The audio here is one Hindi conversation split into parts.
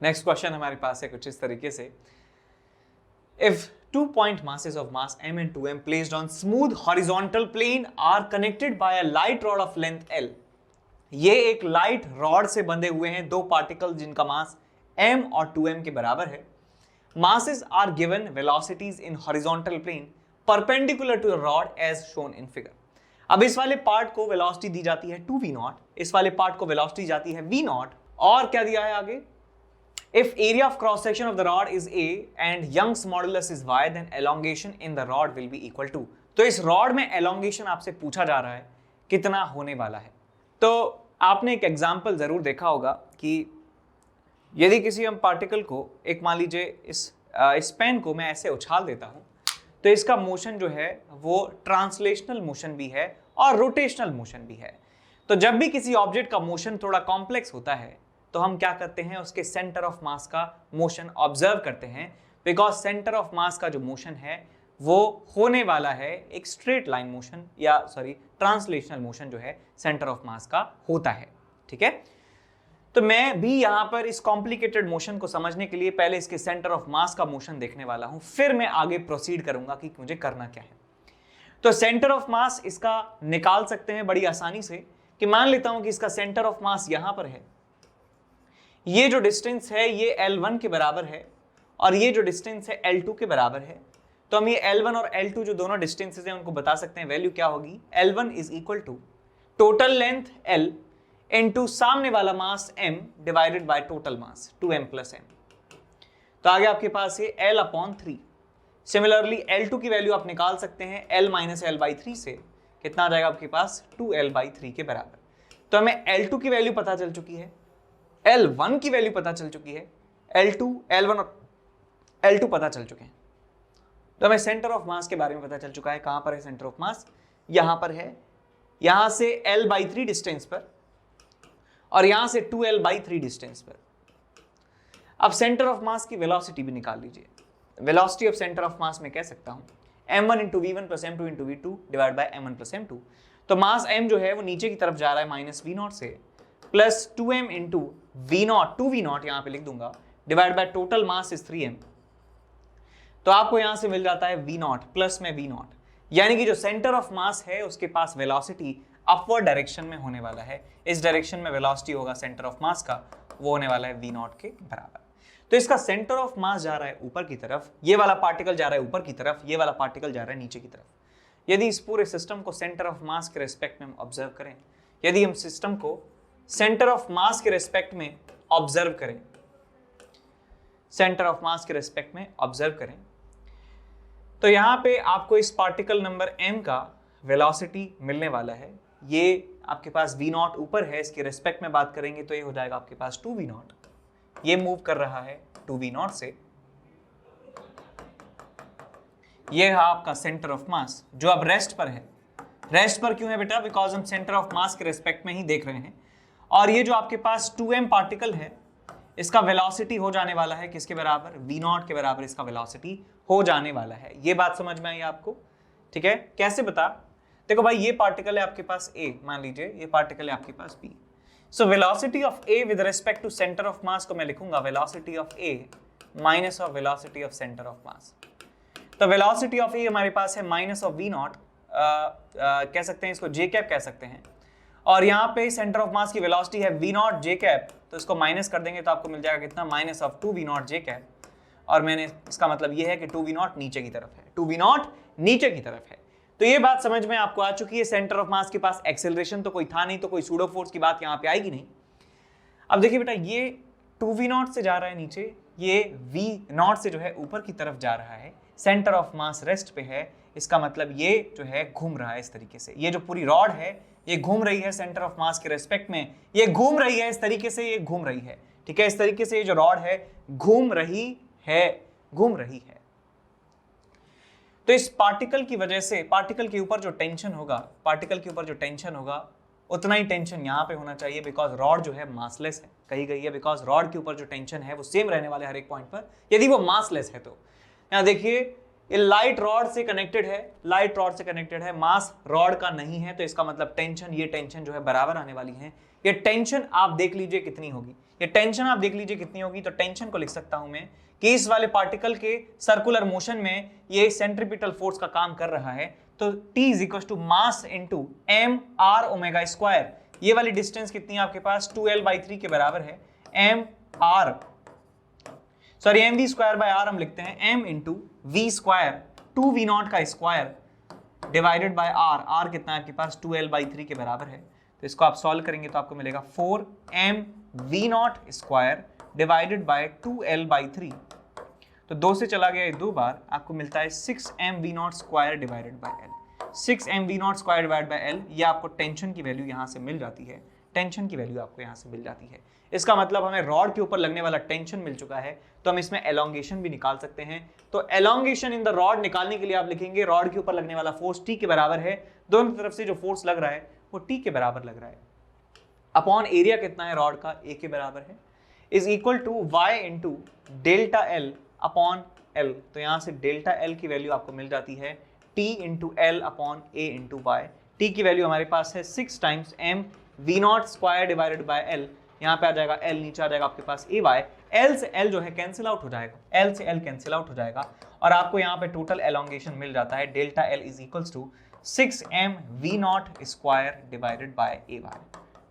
नेक्स्ट क्वेश्चन हमारे पास है कुछ इस तरीके से, if 2 point masses of mass m and 2m placed on smooth horizontal plane are connected by a light rod of length L। ये एक लाइट रॉड से बंधे हुए हैं दो पार्टिकल जिनका मास m और 2m के बराबर है। masses are given velocities in horizontal plane perpendicular to the rod as shown in figure। अब इस वाले पार्ट को वेलोसिटी दी जाती है 2v0, इस वाले पार्ट को वेलोसिटी जाती है v0, और क्या दिया है आगे, if area of cross section of the rod is a and Young's modulus is y then elongation in the rod will be equal to। तो इस रॉड में elongation आपसे पूछा जा रहा है कितना होने वाला है। तो आपने एक एग्जांपल जरूर देखा होगा कि यदि किसी हम पार्टिकल को, एक मान लीजिए इस पेन को मैं ऐसे उछाल देता हूं, तो इसका मोशन जो है वो ट्रांसलेशनल मोशन भी है और रोटेशनल मोशन भी है। तो जब भी किसी ऑब्जेक्ट का मोशन थोड़ा कॉम्प्लेक्स होता है तो हम क्या करते हैं, उसके सेंटर ऑफ मास का मोशन ऑब्जर्व करते हैं, बिकॉज सेंटर ऑफ मास का जो मोशन है वो होने वाला है एक स्ट्रेट लाइन मोशन, या सॉरी ट्रांसलेशनल मोशन जो है सेंटर ऑफ मास का होता है। ठीक है, तो मैं भी यहां पर इस कॉम्प्लिकेटेड मोशन को समझने के लिए पहले इसके सेंटर ऑफ मास का मोशन देखने वाला हूं, फिर मैं आगे प्रोसीड करूंगा कि मुझे करना क्या है। तो सेंटर ऑफ मास इसका निकाल सकते हैं बड़ी आसानी से, कि मान लेता हूं कि इसका सेंटर ऑफ मास यहां पर है, ये जो डिस्टेंस है ये L1 के बराबर है और ये जो डिस्टेंस है L2 के बराबर है। तो हम ये L1 और L2 जो दोनों डिस्टेंसेस हैं उनको बता सकते हैं, वैल्यू क्या होगी, L1 is equal to total length L into सामने वाला mass m divided by total mass 2m plus m। तो आगे आपके पास है L/3। सिमिलरली L2 की वैल्यू आप निकाल सकते हैं L माइनस L/3 से, कितना आ जाएगा आपके पास 2L/3 के बराबर। तो हमें L2 की वैल्यू पता चल चुकी है, L1 की वैल्यू पता चल चुकी है, L2, L1 और L2 पता चल चुके हैं। तो हमें सेंटर ऑफ मास के बारे में पता चल चुका है। कहां पर है सेंटर ऑफ मास, यहां पर है, यहां से L/3 डिस्टेंस पर और यहां से 2L/3 डिस्टेंस पर। अब सेंटर ऑफ मास की वेलोसिटी भी निकाल लीजिए। वेलोसिटी ऑफ सेंटर ऑफ मास में कह सकता हूं m1 into v1 plus m2 into v2 divide by m1 plus m2। तो मास m जो है वो नीचे की तरफ जा रहा है माइनस v0 से, plus 2m into v0, 2v0 यहां पे लिख दूंगा, divide by total mass is 3m। तो आपको यहां से मिल जाता है v0 प्लस में v0, यानी कि जो सेंटर ऑफ मास है उसके पास वेलोसिटी अपवर्ड डायरेक्शन में होने वाला है। इस डायरेक्शन में वेलोसिटी होगा सेंटर ऑफ मास का, वो होने वाला है v0 के बराबर। तो इसका सेंटर ऑफ मास जा रहा है ऊपर की तरफ, ये वाला पार्टिकल जा रहा है ऊपर की तरफ, ये वाला पार्टिकल जा रहा है नीचे की तरफ। यदि इस पूरे सिस्टम को सेंटर ऑफ मास के रेस्पेक्ट में हम ऑब्जर्व करें, यदि हम सिस्टम को सेंटर ऑफ मास के रेस्पेक्ट में ऑब्जर्व करें, सेंटर ऑफ मास के रेस्पेक्ट में ऑब्जर्व करें, तो यहां पे आपको इस पार्टिकल नंबर m का वेलोसिटी मिलने वाला है। ये आपके पास v0 ऊपर है, इसके रेस्पेक्ट में बात करेंगे तो ये हो जाएगा आपके पास 2v0। ये मूव कर रहा है 2v0 से, ये है आपका सेंटर ऑफ मास जो अब रेस्ट पर है। रेस्ट पर क्यों है बेटा, बिकॉज हम सेंटर ऑफ मास के रेस्पेक्ट में ही देख रहे हैं। और ये जो आपके पास 2m पार्टिकल है, इसका वेलोसिटी हो जाने वाला है किसके बराबर, v0 के बराबर इसका वेलोसिटी हो जाने वाला है। ये बात समझ में आई आपको, ठीक है। कैसे बता, देखो भाई ये पार्टिकल है आपके पास a, मान लीजिए ये पार्टिकल है आपके पास b। So velocity of a with respect to centre of mass को मैं लिखूंगा velocity of a minus of velocity of centre of mass. तो वेलोसिटी ऑफ a हमारे पास है माइनस ऑफ v0, कह सकते हैं इसको j कैप कह सकते हैं, और यहाँ पे सेंटर ऑफ मास की वेलोसिटी है v0 j कैप, तो इसको माइनस कर देंगे तो आपको मिल जाएगा कितना, minus of 2v0 j cap. और मैंने इसका मतलब ये है कि 2v0 नीचे की तरफ है, 2v0 नीचे की तरफ है। तो ये बात समझ में आपको आ चुकी है, सेंटर ऑफ मास के पास एक्सेलरेशन तो कोई था नहीं, तो कोई सूडो फोर्स की बात यहाँ पे आएगी नहीं। अब देखिए बेटा, ये 2v0 से जा रहा है नीचे, ये v0 से जो है ऊपर की तरफ जा रहा है, सेंटर ऑफ मास रेस्ट पे है, इसका मतलब ये जो है घूम रहा है इस तरीके से। ये जो पूरी रॉड है ये घूम रही है सेंटर ऑफ मास के रेस्पेक्ट में, ये घूम रही है इस तरीके से, ये घूम रही है, ठीक है। इस तरीके से ये जो रॉड है घूम रही है। तो इस पार्टिकल की वजह से पार्टिकल के ऊपर जो टेंशन होगा, उतना ही टेंशन यहाँ पे होना चाहिए, बिकॉज रॉड जो है मासलेस है, कही गई है, बिकॉज रॉड के ऊपर जो टेंशन है वो सेम रहने वाले हर एक पॉइंट पर, यदि वो मासलेस है। तो यहाँ देखिए ये लाइट रॉड से कनेक्टेड है, लाइट रॉड से कनेक्टेड है, मास रॉड का नहीं है, तो इसका मतलब टेंशन, ये टेंशन जो है बराबर आने वाली है। ये टेंशन आप देख लीजिए कितनी होगी, ये टेंशन आप देख लीजिए कितनी होगी। तो टेंशन को लिख सकता हूं मैं कि इस वाले पार्टिकल के सर्कुलर मोशन में ये सेंट्रीपिटल फोर्स का काम कर रहा है। तो T is equal to mass into M R omega square. ये वाली डिस्टेंस कितनी है आपके पास 2L/3 के बराबर है। M R sorry M V square by R हम लिखते हैं M into V square 2V0 का square divided by R. R कितना है आपके पास 2L/3 के बराबर है। तो इसको आप सॉल्व करेंगे तो आपको मिलेगा 4mV0 square divided bye 2L/3। तो 2 से चला गया 2 बार, आपको मिलता है 6mV0 square divided by L। 6mV0 square divided by L, ये आपको टेंशन की वैल्यू यहां से मिल जाती है, टेंशन की वैल्यू आपको यहां से मिल जाती है। इसका मतलब हमें रॉड के ऊपर लगने वाला टेंशन मिल चुका है, तो हम इसमें एलोंगेशन भी निकाल सकते हैं। तो एलोंगेशन इन द रॉड निकालने के लिए आप लिखेंगे रॉड के ऊपर लगने वाला फोर्स T के बराबर है, दोनों तरफ से जो फोर्स लग रहा है वो T के बराबर लग रहा है, अपॉन एरिया कितना है रॉड का, A के बराबर है, is equal to y into delta L upon L। तो यहां से डेल्टा L की वैल्यू आपको मिल जाती है T into L upon A into Y. T की वैल्यू हमारे पास है 6 times mV0 square divided by L। यहाँ पे आ जाएगा L, नीचे आ जाएगा आपके पास AY। L से L जो है कैंसिल आउट हो जाएगा, L से L कैंसिल आउट हो जाएगा और आपको यहाँ पे टोटल एलोंगेशन मिल जाता है delta L is equals to 6mV0 square divided by AY।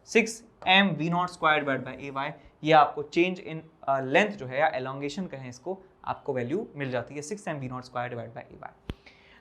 6mV0 square divided by AY, ये आपको चेंज इन लेंथ जो है या एलोंगेशन कहें इसको, आपको वैल्यू मिल जाती है 6mV0 square divided by AY।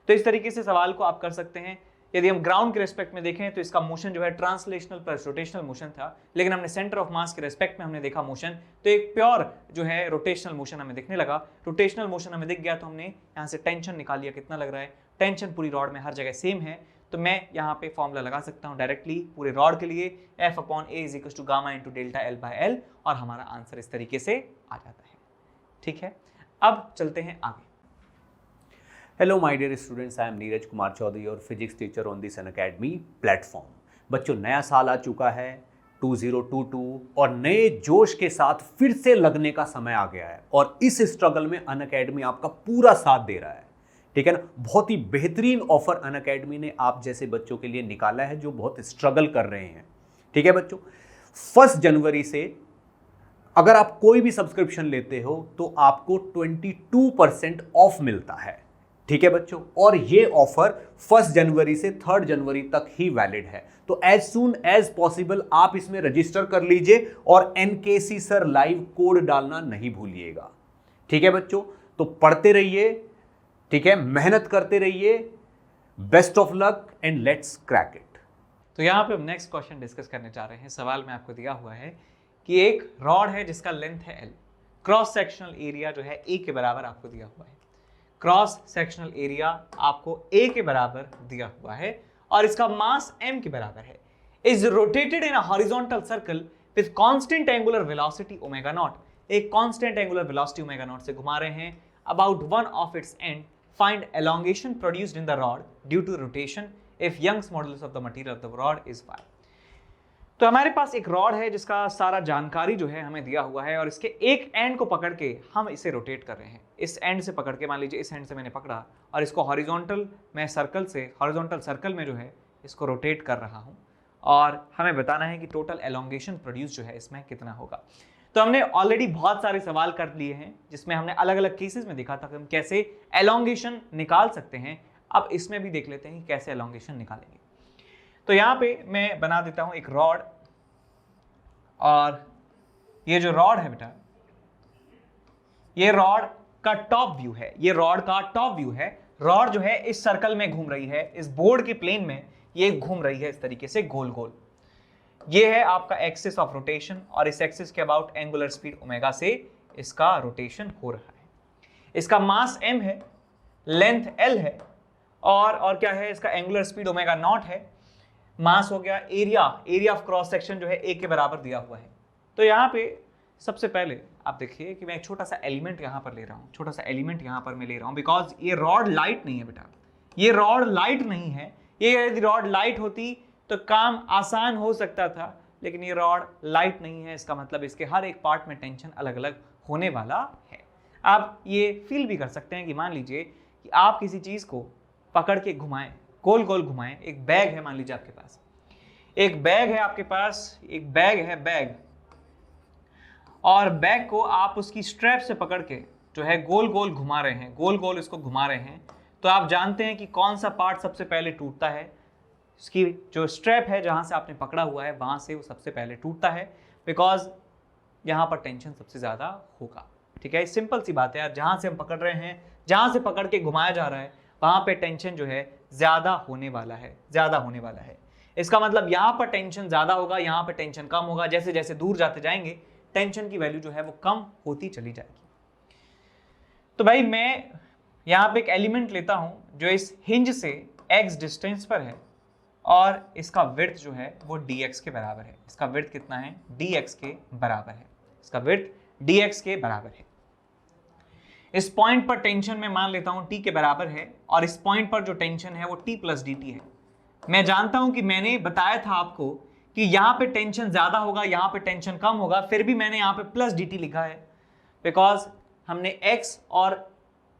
तो इस तरीके से सवाल को आप कर सकते हैं। यदि हम ग्राउंड के रेस्पेक्ट में देखें तो इसका मोशन जो है ट्रांसलेशनल प्लस रोटेशनल मोशन था, लेकिन हमने सेंटर ऑफ मास के रेस्पेक्ट में हमने देखा मोशन, तो एक प्योर जो है रोटेशनल मोशन हमें दिखने लगा। रोटेशनल मोशन हमें दिख गया तो हमने यहाँ से टेंशन निकाल लिया, कितना लग रहा है, टेंशन पूरी रॉड में हर जगह सेम है, तो मैं यहाँ पे फॉर्मूला लगा सकता हूँ डायरेक्टली पूरे रॉड के लिए, F upon A is equal to gamma into delta L by L, और हमारा आंसर इस तरीके से आ जाता है। ठीक है, अब चलते हैं आगे। Hello my dear students, I am Neeraj Kumar Chaudhary और physics teacher on this Unacademy platform. बच्चों, नया साल आ चुका है 2022 और नए जोश के साथ फिर से लगने का समय आ गया है और इस स्ट्रगल में अनअकैडमी आपका पूरा साथ दे रहा है। ठीक है ना, बहुत ही बेहतरीन ऑफर अनअकैडमी ने आप जैसे बच्चों के लिए निकाला है जो बहुत स्ट्रगल कर रहे हैं। ठीक है बच्चों, 1 जनवरी से अगर आप कोई भी सब्सक्रिप्शन लेते हो तो आपको 22% ऑफ मिलता है। ठीक है बच्चों, और ये ऑफर 1 जनवरी से 3 जनवरी तक ही वैलिड है। तो एज सून एज पॉसिबल आप इसमें रजिस्टर कर लीजिए और NKC सर लाइव कोड डालना नहीं भूलिएगा। ठीक है बच्चों, तो पढ़ते रहिए, ठीक है, मेहनत करते रहिए, best of luck and let's crack it. तो यहाँ पे हम नेक्स्ट क्वेश्चन डिस्कस करने जा रहे हैं। सवाल में आपको दिया हुआ है कि एक रॉड है जिसका लेंथ है L, क्रॉस सेक्शनल एरिया जो है A के बराबर आपको दिया हुआ है, क्रॉस सेक्शनल एरिया आपको A के बराबर दिया हुआ है और इसका मास m के बराबर है, is rotated in a horizontal circle with constant angular velocity omega naught. एक constant angular velocity omega naught से घुमा रहे हैं, about one of its end find elongation produced in the rod due to rotation if Young's modulus of the material of the rod is 5। तो हमारे पास एक रॉड है जिसका सारा जानकारी जो है हमें दिया हुआ है और इसके एक एंड को पकड़ के हम इसे रोटेट कर रहे हैं। इस एंड से पकड़ के, मान लीजिए इस एंड से मैंने पकड़ा और इसको हॉरिजॉन्टल में सर्कल से हॉरिजॉन्टल सर्कल में जो है इसको रोटेट कर रहा हूं और हमें बताना है कि टोटल एलोंगेशन प्रोड्यूस जो है इसमें कितना होगा। तो हमने ऑलरेडी बहुत सारे सवाल कर लिए हैं जिसमें हमने अलग अलग केसेस में देखा था कि हम कैसे एलोंगेशन निकाल सकते हैं। अब इसमें भी देख लेते हैं कि कैसे एलोंगेशन निकालेंगे। तो यहाँ पे मैं बना देता हूं एक रॉड, और ये जो रॉड है बेटा, ये रॉड का टॉप व्यू है, ये रॉड का टॉप व्यू है। रॉड जो है इस सर्कल में घूम रही है, इस बोर्ड के प्लेन में ये घूम रही है इस तरीके से गोल गोल। ये है आपका एक्सिस ऑफ रोटेशन और इस एक्सिस के अबाउट एंगुलर स्पीड ओमेगा से इसका रोटेशन हो रहा है। इसका मास m है, लेंथ l है और क्या है, इसका एंगुलर स्पीड ओमेगा नॉट है। मास हो गया, एरिया ऑफ क्रॉस सेक्शन जो है A के बराबर दिया हुआ है। तो यहाँ पे सबसे पहले आप देखिए कि मैं एक छोटा सा एलिमेंट यहाँ पर ले रहा हूँ, छोटा सा एलिमेंट यहाँ पर मैं ले रहा हूँ, बिकॉज ये रॉड लाइट नहीं है बेटा, ये रॉड लाइट नहीं है। ये यदि रॉड लाइट होती तो काम आसान हो सकता था, लेकिन ये रॉड लाइट नहीं है, इसका मतलब इसके हर एक पार्ट में टेंशन अलग अलग होने वाला है। आप ये फील भी कर सकते हैं कि मान लीजिए कि आप किसी चीज को पकड़ के घुमाएं, गोल गोल घुमाएं। एक बैग है, मान लीजिए आपके पास एक बैग है, आपके पास एक बैग है, बैग, और बैग को आप उसकी स्ट्रैप से पकड़ के जो है गोल गोल घुमा रहे हैं, गोल गोल इसको घुमा रहे हैं, तो आप जानते हैं कि कौन सा पार्ट सबसे पहले टूटता है। इसकी जो स्ट्रैप है जहां से आपने पकड़ा हुआ है वहां से वो सबसे पहले टूटता है, बिकॉज यहां पर टेंशन सबसे ज्यादा होगा। ठीक है, सिंपल सी बात है यार, जहां से हम पकड़ रहे हैं, जहां से पकड़ के घुमाया जा रहा है वहां पे टेंशन जो है ज्यादा होने वाला है, ज्यादा होने वाला है। इसका मतलब यहां पर टेंशन ज्यादा होगा, यहां पर टेंशन कम होगा। जैसे जैसे दूर जाते जाएंगे टेंशन की वैल्यू जो है वो कम होती चली जाएगी। तो भाई मैं यहां पे एक एलिमेंट लेता हूं जो इस हिंज से x डिस्टेंस पर है और इसका विड्थ जो है वो dx के बराबर है। इसका विड्थ कितना है? dx के बराबर है। इसका विड्थ dx के बराबर है। इस पॉइंट पर टेंशन मैं मान लेता हूं t के बराबर है और इस पॉइंट पर जो टेंशन है वो t प्लस dt है। मैं जानता हूं कि मैंने बताया था आपको कि यहां पे टेंशन ज्यादा होगा, यहां पे टेंशन कम होगा, फिर भी मैंने यहां पे प्लस dt लिखा है बिकॉज हमने x और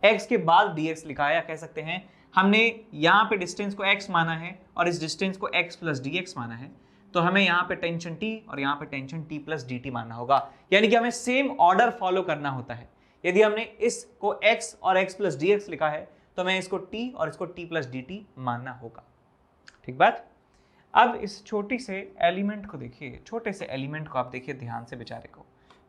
x के बाद dx लिखा है, या कह सकते हैं हमने यहाँ पे डिस्टेंस को x माना है और इस डिस्टेंस को x प्लस dx माना है, तो हमें यहाँ पे टेंशन t और यहाँ पे टेंशन t प्लस dt मानना होगा। यानी कि हमें सेम ऑर्डर फॉलो करना होता है। यदि हमने इसको x और x प्लस dx लिखा है तो हमें इसको t और इसको t प्लस dt मानना होगा। ठीक बात। अब इस छोटी से एलिमेंट को देखिए, छोटे से एलिमेंट को आप देखिए ध्यान से, बेचारे को,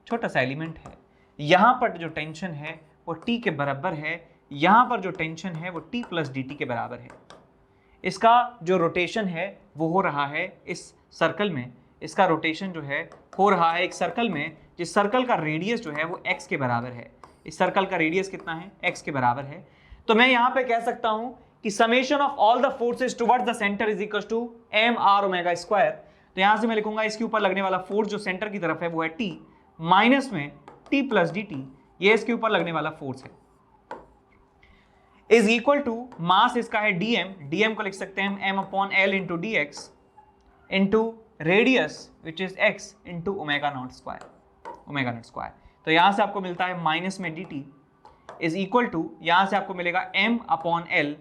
छोटा सा एलिमेंट है, यहाँ पर जो टेंशन है वो t के बराबर है, यहाँ पर जो टेंशन है वो t प्लस dt के बराबर है। इसका जो रोटेशन है वो हो रहा है इस सर्कल में, इसका रोटेशन जो है हो रहा है एक सर्कल में, जिस सर्कल का रेडियस जो है वो x के बराबर है। इस सर्कल का रेडियस कितना है? x के बराबर है। तो मैं यहाँ पे कह सकता हूँ कि summation of all the forces towards the centre is equal to mr omega square. तो यहाँ से मैं लिखूंगा इसके ऊपर लगने वाला फोर्स जो सेंटर की तरफ है वो है t माइनस में t प्लस dt, ये इसके ऊपर लगने वाला फोर्स है, इज इक्वल टू मास इसका है dm को लिख सकते हैं हम m upon l into D x into radius which is x into omega naught square. तो यहां से आपको मिलता है माइनस में dt इज इक्वल टू, यहां से आपको मिलेगा m upon l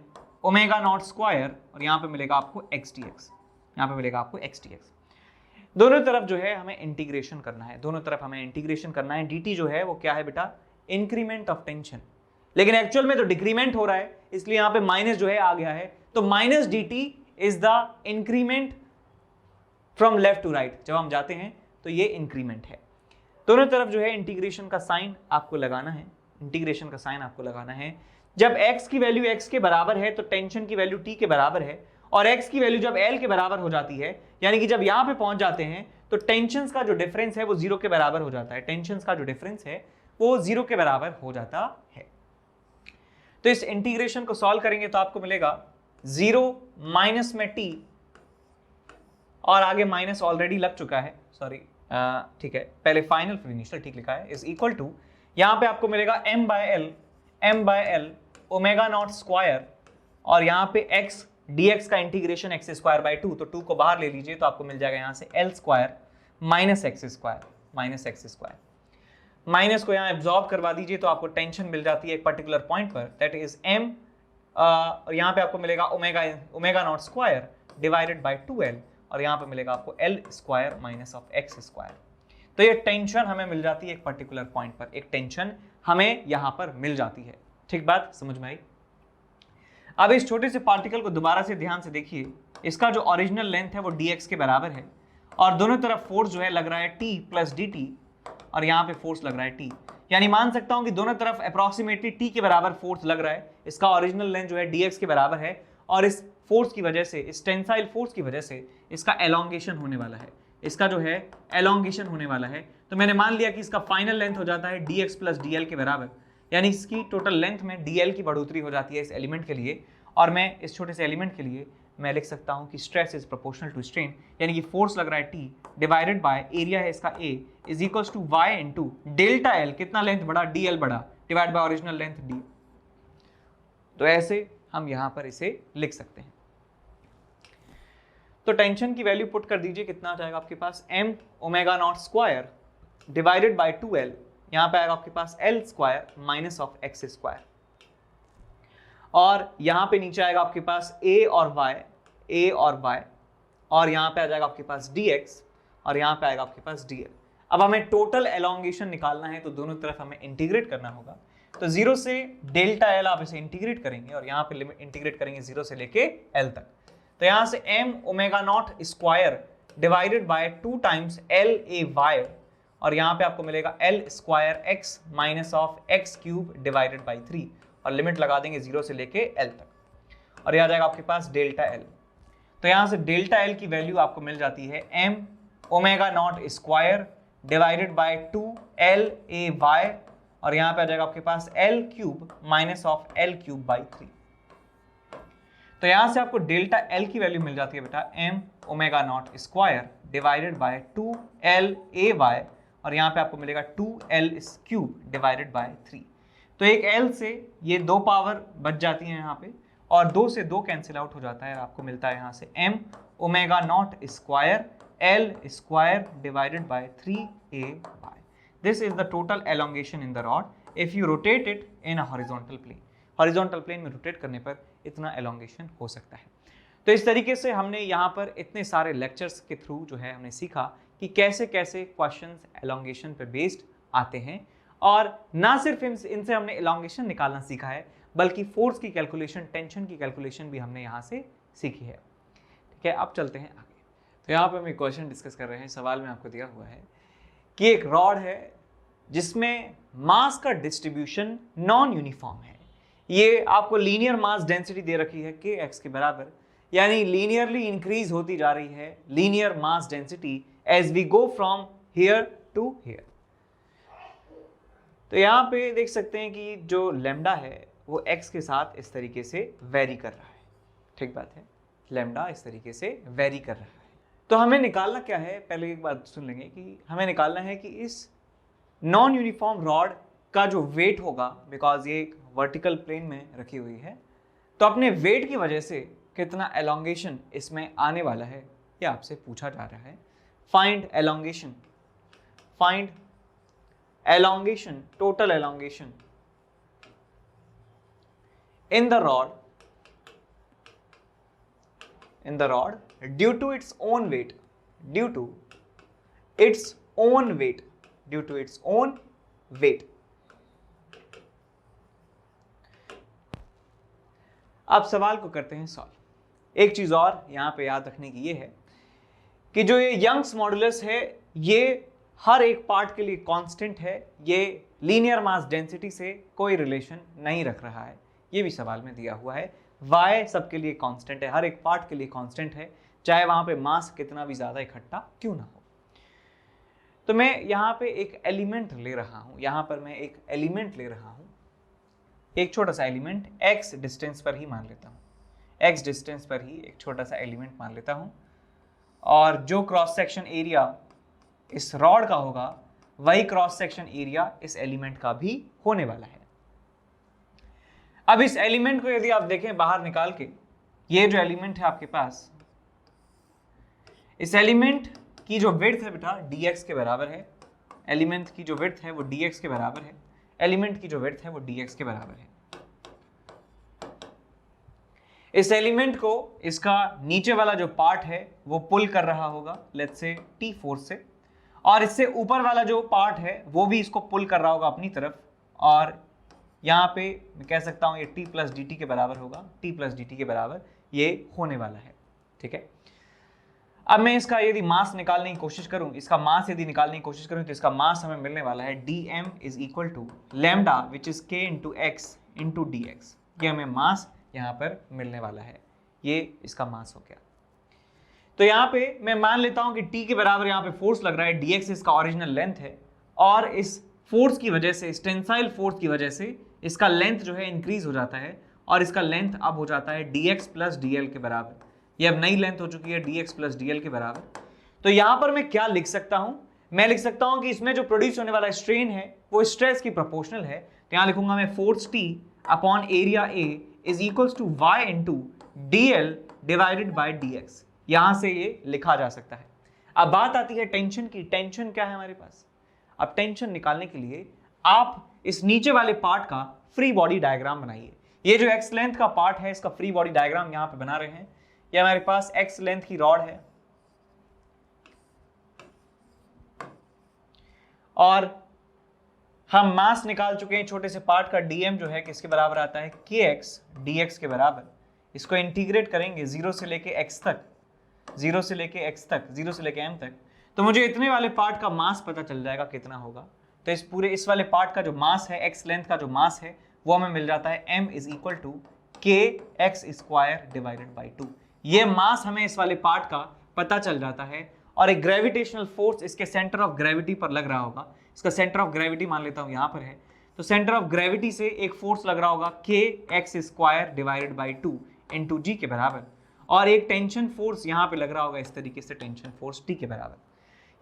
omega not square और यहां पे मिलेगा आपको x dx, यहां पे मिलेगा आपको x dx। दोनों तरफ जो है हमें इंटीग्रेशन करना है, दोनों तरफ हमें इंटीग्रेशन करना है। dt जो है वो क्या है बेटा? इंक्रीमेंट ऑफ टेंशन, लेकिन एक्चुअल में तो डिक्रीमेंट हो रहा है, इसलिए यहां पे माइनस जो है आ गया है। तो minus dt is the increment from left to right. जब हम जाते हैं तो ये इंक्रीमेंट है। दोनों तरफ जो है इंटीग्रेशन का साइन आपको लगाना है, इंटीग्रेशन का साइन आपको लगाना है। जब x की वैल्यू x के बराबर है तो टेंशन की वैल्यू t के बराबर है, और x की वैल्यू जब l के बराबर हो जाती है, यानी कि जब यहां पे पहुंच जाते हैं तो टेंशंस का जो डिफरेंस है वो 0 के बराबर हो जाता है। टेंशंस का जो डिफरेंस है वो 0 के बराबर हो जाता है। तो इस इंटीग्रेशन को सॉल्व करेंगे तो आपको मिलेगा 0 माइनस में t, और आगे माइनस ऑलरेडी लग चुका है, सॉरी ठीक है, पहले फाइनल फिर इनिशियल ठीक लिखा है, इज इक्वल टू, यहां पे आपको मिलेगा m by l omega not square, और यहां पे x dx का इंटीग्रेशन x स्क्वायर बाय 2, तो 2 को बाहर ले लीजिए तो आपको मिल जाएगा यहां से l square minus x square. Minus को यहाँ एब्जॉर्ब करवा दीजिए तो आपको टेंशन मिल जाती है एक पर्टिकुलर पॉइंट पर, दैट इज m, और यहाँ पे आपको मिलेगा omega naught square divided bye 2l, और यहाँ पे मिलेगा आपको l square minus of x square. तो ये टेंशन हमें मिल जाती है एक पर्टिकुलर पॉइंट पर, एक टेंशन हमें यहाँ पर मिल जाती है। ठीक बात समझ में आई? अब इस छोटे से पार्टिकल को दोबारा से ध्यान से देखिए, इसका जो ओरिजिनल लेंथ है वो dx के बराबर है, और दोनों तरफ फोर्स जो है लग रहा है t प्लस dt, और यहाँ पे फोर्स लग रहा है t, यानी मान सकता हूं कि दोनों तरफ अप्रॉक्सीमेटली t के बराबर फोर्स लग रहा है। इसका ओरिजिनल लेंथ जो है dx के बराबर है, और इस फोर्स की वजह से, इस टेंसाइल फोर्स की वजह से इसका एलोंगेशन होने वाला है, इसका जो है एलोंगेशन होने वाला है। तो मैंने मान लिया कि इसका फाइनल लेंथ हो जाता है dx प्लस dl के बराबर, यानी इसकी टोटल लेंथ में dl की बढ़ोतरी हो जाती है इस एलिमेंट के लिए, और मैं इस छोटे से एलिमेंट के लिए मैं लिख सकता हूं कि stress is proportional to strain, यानी कि फोर्स लग रहा है t डिवाइडेड बाय एरिया है इसका a is equals to y into delta l, कितना लेंथ बढ़ा? dl बढ़ा, divide by original length d। तो ऐसे हम यहां पर इसे लिख सकते हैं। तो टेंशन की वैल्यू पुट कर दीजिए, कितना आ जाएगा आपके पास? m omega not square divided bye 2l, यहां पे आएगा आपके पास l square minus of x square. और यहाँ पे नीचे आएगा आपके पास a और y, और यहाँ पे आ जाएगा आपके पास dx, और यहाँ पे आएगा आपके पास dl। अब हमें टोटल एलोंगेशन निकालना है तो दोनों तरफ हमें इंटीग्रेट करना होगा। तो 0 से डेल्टा एल आप इसे इंटीग्रेट करेंगे और यहाँ पे लिमिट इंटीग्रेट करेंगे 0 से लेके एल तक। तो यहाँ से m omega not square divided by 2 times L A Y, और यहाँ पे आपको मिलेगा L square X minus of X cube divided by 3, और लिमिट लगा देंगे 0 से लेके एल तक, और यह आ जाएगा आपके पास डेल्टा एल। तो यहाँ से डेल्टा एल की वैल्यू आपको मिल जाती है m omega not square divided by 2 L A Y, और यहाँ पे आ जाएगा आपके पास L cube minus of L cube by 3। तो यहाँ से आपको डेल्टा एल की वैल्यू मिल जाती है बेटा m omega not square divided by 2 L A Y, और यहाँ पे आपको मिलेगा 2 एल क्यूब डिवाइडेड बाय 3। तो एक l से ये 2 पावर बच जाती है यहाँ पे, और 2 से 2 कैंसिल आउट हो जाता है, आपको मिलता है यहाँ से m omega not square l square divided by 3a Y. This is the total elongation in the rod if you rotate it in a horizontal plane. Horizontal plane में रोटेट करने पर इतना एलोंगेशन हो सकता है। तो इस तरीके से हमने यहाँ पर इतने सारे लेक्चर्स के थ्रू जो है हमने सीखा कि कैसे कैसे क्वेश्चंस एलोंगेशन पे बेस्ड आते हैं, और ना सिर्फ इनसे हमने एलोंगेशन निकालना सीखा है बल्कि फोर्स की कैलकुलेशन, टेंशन की कैलकुलेशन भी हमने यहाँ से सीखी है। ठीक है, अब चलते हैं आगे। तो यहाँ पे हम एक क्वेश्चन डिस्कस कर रहे हैं। सवाल में आपको दिया हुआ है कि एक रॉड है जिसमें मास का डिस्ट्रीब्यूशन नॉन यूनिफॉर्म है। ये आपको लीनियर मास डेंसिटी दे रखी है kx के बराबर, यानी लीनियरली इंक्रीज होती जा रही है linear mass density as we go from here to here. तो यहाँ पे देख सकते हैं कि जो लैम्डा है वो x के साथ इस तरीके से वेरी कर रहा है। ठीक बात है, लैम्डा इस तरीके से वेरी कर रहा है। तो हमें निकालना क्या है, पहले एक बात सुन लेंगे कि हमें निकालना है कि इस नॉन यूनिफॉर्म रॉड का जो वेट होगा, बिकॉज ये एक वर्टिकल प्लेन में रखी हुई है, तो अपने वेट की वजह से कितना एलोंगेशन इसमें आने वाला है ये आपसे पूछा जा रहा है। Find elongation, find elongation, total elongation in the rod due to its own weight, due to its own weight, due to its own weight। अब सवाल को करते हैं सॉल्व। एक चीज और यहां पे याद रखने की ये है कि जो ये यंग्स मॉडुलस है ये हर एक पार्ट के लिए कांस्टेंट है, ये लीनियर मास डेंसिटी से कोई रिलेशन नहीं रख रहा है। ये भी सवाल में दिया हुआ है। y सबके लिए कांस्टेंट है, हर एक पार्ट के लिए कांस्टेंट है, चाहे वहां पे मास कितना भी ज्यादा इकट्ठा क्यों ना हो। तो मैं यहाँ पे एक एलिमेंट ले रहा हूँ, यहाँ पर मैं एक एलिमेंट ले रहा हूँ, एक छोटा सा एलिमेंट x डिस्टेंस पर ही मान लेता हूँ, x डिस्टेंस पर ही एक छोटा सा एलिमेंट मान लेता हूँ, और जो क्रॉस सेक्शन एरिया इस रॉड का होगा वही क्रॉस सेक्शन एरिया इस एलिमेंट का भी होने वाला है। अब इस एलिमेंट को यदि आप देखें बाहर निकाल के, ये जो एलिमेंट है आपके पास, इस एलिमेंट की जो विड्थ है बेटा dx के बराबर है, एलिमेंट की जो विड्थ है वो dx के बराबर है, एलिमेंट की जो विड्थ है वो dx के बराबर है। इस एलिमेंट को इसका नीचे वाला जो पार्ट है वो पुल कर रहा होगा लेट्स से T फोर्स से, और इससे ऊपर वाला जो पार्ट है वो भी इसको पुल कर रहा होगा अपनी तरफ, और यहाँ पे मैं कह सकता हूँ ये T प्लस डी टी के बराबर होगा, T प्लस डी टी के बराबर ये होने वाला है। ठीक है, अब मैं इसका यदि मास निकालने की कोशिश करूँ, इसका मास यदि निकालने की कोशिश करूँ तो इसका मास हमें मिलने वाला है dm is equal to lambda which is k into X into D X. ये हमें मास यहाँ पर मिलने वाला है, ये इसका मास हो गया। तो यहाँ पे मैं मान लेता हूँ कि t के बराबर यहाँ पे फोर्स लग रहा है, dx इसका ओरिजिनल लेंथ है, और इस फोर्स की वजह से, इस टेंसाइल फोर्स की वजह से इसका लेंथ जो है इंक्रीज हो जाता है, और इसका लेंथ अब हो जाता है dx प्लस dl के बराबर। ये अब नई लेंथ हो चुकी है dx प्लस dl के बराबर। तो यहाँ पर मैं क्या लिख सकता हूँ, मैं लिख सकता हूँ कि इसमें जो प्रोड्यूस होने वाला स्ट्रेन है वो स्ट्रेस की प्रोपोर्शनल है। तो यहाँ लिखूंगा मैं force T upon area A is equals to y into dl divided by dx। यहाँ से ये लिखा जा सकता है। अब बात आती है टेंशन की। टेंशन क्या है हमारे पास? अब टेंशन निकालने के लिए आप इस नीचे वाले पार्ट का फ्री बॉडी डायग्राम बनाइए। ये जो एक्स लेंथ का पार्ट है इसका फ्री बॉडी डायग्राम यहां पे बना रहे हैं। ये हमारे पास एक्स लेंथ की रॉड है और हम मास निकाल चुके हैं छोटे से पार्ट का। डीएम जो है किसके बराबर आता है, के एक्स डीएक्स के बराबर। इसको इंटीग्रेट करेंगे 0 से लेके एक्स तक, 0 से लेके एक्स तक, 0 से लेके एम तक, तो मुझे इतने वाले पार्ट का मास पता चल जाएगा कितना होगा। तो इस वाले पार्ट का जो मास है, एक्स लेंथ का जो मास है, वो हमें मिल जाता है m इज इक्वल टू के एक्स स्क्वायर डिवाइडेड बाई 2। ये मास हमें इस वाले पार्ट का पता चल जाता है और एक ग्रेविटेशनल फोर्स इसके सेंटर ऑफ ग्रेविटी पर लग रहा होगा। इसका सेंटर ऑफ ग्रेविटी मान लेता हूं यहां पर है, तो सेंटर ऑफ ग्रेविटी से एक फोर्स लग रहा होगा K X square divided by 2 into G के बराबर, और एक टेंशन फोर्स यहां पे लग रहा होगा इस तरीके से, टेंशन फोर्स टी के बराबर।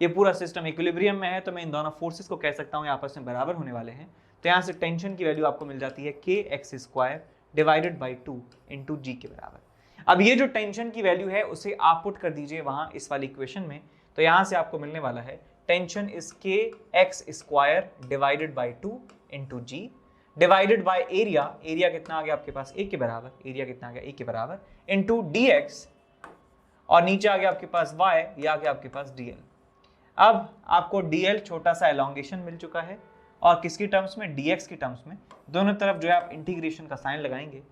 ये पूरा सिस्टम इक्विलिब्रियम में है, तो मैं इन दोनों फोर्सेस को कह सकता हूं ये आपस में बराबर होने वाले हैं। तो यहां से टेंशन की वैल्यू आपको मिल जाती है K X square divided by 2 into G के बराबर। अब ये जो टेंशन की वैल्यू है उसे आप पुट कर दीजिए वहां इस वाली इक्वेशन में, तो यहां से आपको मिलने वाला है tension is K X square divided by 2 into G divided by area, area कितना आ गया आपके पास ए के बराबर, एरिया कितना आ गया ए के बराबर, इंटू डी एक्स, और नीचे आ गया आपके पास y, ये आ गया आपके पास dl। अब आपको dl छोटा सा एलोंगेशन मिल चुका है, और किसकी टर्म्स में, dx की टर्म्स में। दोनों तरफ जो है आप इंटीग्रेशन का साइन लगाएंगे,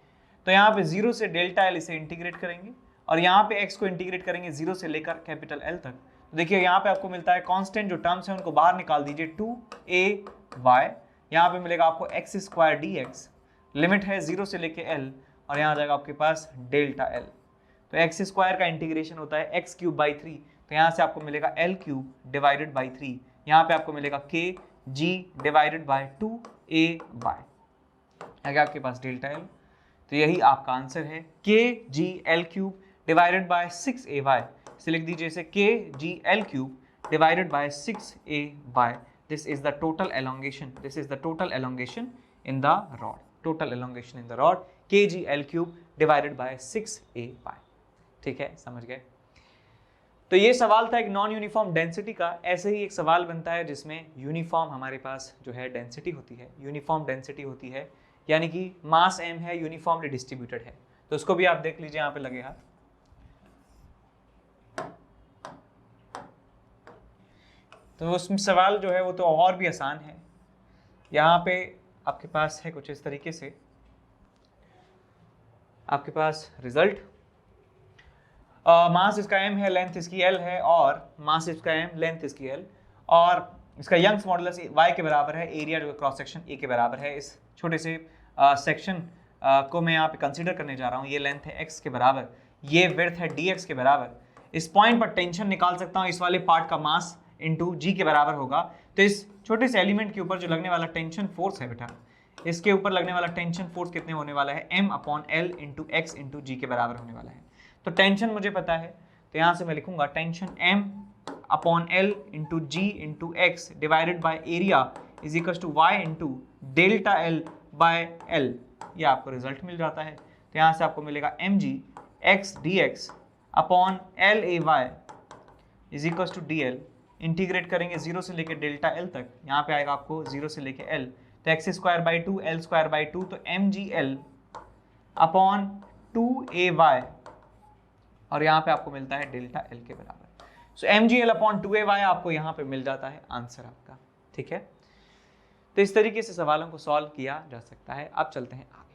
तो यहाँ पे 0 से डेल्टा एल इसे इंटीग्रेट करेंगे, और यहाँ पे x को इंटीग्रेट करेंगे 0 से लेकर कैपिटल L तक। तो देखिए यहाँ पे आपको मिलता है कांस्टेंट जो टर्म्स हैं उनको बाहर निकाल दीजिए, 2ay, यहाँ पे मिलेगा आपको x square D x, limit है 0 से लेके L, और यहाँ आ जाएगा आपके पास डेल्टा L। तो एक्स स्क्वायर का इंटीग्रेशन होता है एक्स क्यूब बाई 3, तो यहाँ से आपको मिलेगा L क्यूब डिवाइडेड बाई 3, यहाँ पे आपको मिलेगा के जी डिवाइडेड बाई 2ay, आ गया आपके पास डेल्टा L। तो यही आपका आंसर है, K G L cube divided by 6ay। इसे लिख दीजिए इसे K G L cube divided by 6ay। This is the total elongation, this is the total elongation in the rod, total elongation in the rod K G L cube divided by 6ay। ठीक है, समझ गए। तो ये सवाल था एक नॉन यूनिफॉर्म डेंसिटी का। ऐसे ही एक सवाल बनता है जिसमें यूनिफॉर्म हमारे पास जो है डेंसिटी होती है, यूनिफॉर्म डेंसिटी होती है, यानी कि मास m है, यूनिफॉर्मली डिस्ट्रीब्यूटेड है। तो उसको भी आप देख लीजिए, यहाँ पे लगे हाथ। तो उसमें सवाल जो है वो तो और भी आसान है। यहाँ पे आपके पास है कुछ इस तरीके से, आपके पास रिजल्ट, मास इसका m है, लेंथ इसकी l है, और मास इसका m, लेंथ इसकी l, और इसका यंग्स मॉडुलस y के बराबर है, एरिया जो क्रॉस सेक्शन a के बराबर है। इस छोटे से सेक्शन को मैं यहाँ पे कंसीडर करने जा रहा हूँ। ये लेंथ है x के बराबर, ये विड्थ है dx के बराबर। इस पॉइंट पर टेंशन निकाल सकता हूँ, इस वाले पार्ट का मास इंटू जी के बराबर होगा। तो इस छोटे से एलिमेंट के ऊपर जो लगने वाला टेंशन फोर्स है बेटा, इसके ऊपर लगने वाला टेंशन फोर्स कितने होने वाला है, m upon l into X into G के बराबर होने वाला है। तो टेंशन मुझे पता है, तो यहाँ से मैं लिखूंगा tension m upon l into G into X divided by area is equal to y into delta l by l। ये आपको रिजल्ट मिल जाता है। तो यहाँ से आपको मिलेगा mg x dx upon l a y is equal to dl। Integrate करेंगे 0 से लेके डेल्टा l तक, यहाँ पे आएगा आपको 0 से लेके l, तो x square by 2 l square by 2, तो mgl अपॉन 2ay, और यहाँ पे आपको मिलता है डेल्टा l के बराबर। सो mgl अपॉन 2ay आपको यहाँ पे मिल जाता है आंसर आपका। ठीक है, तो इस तरीके से सवालों को सॉल्व किया जा सकता है। अब चलते हैं आगे।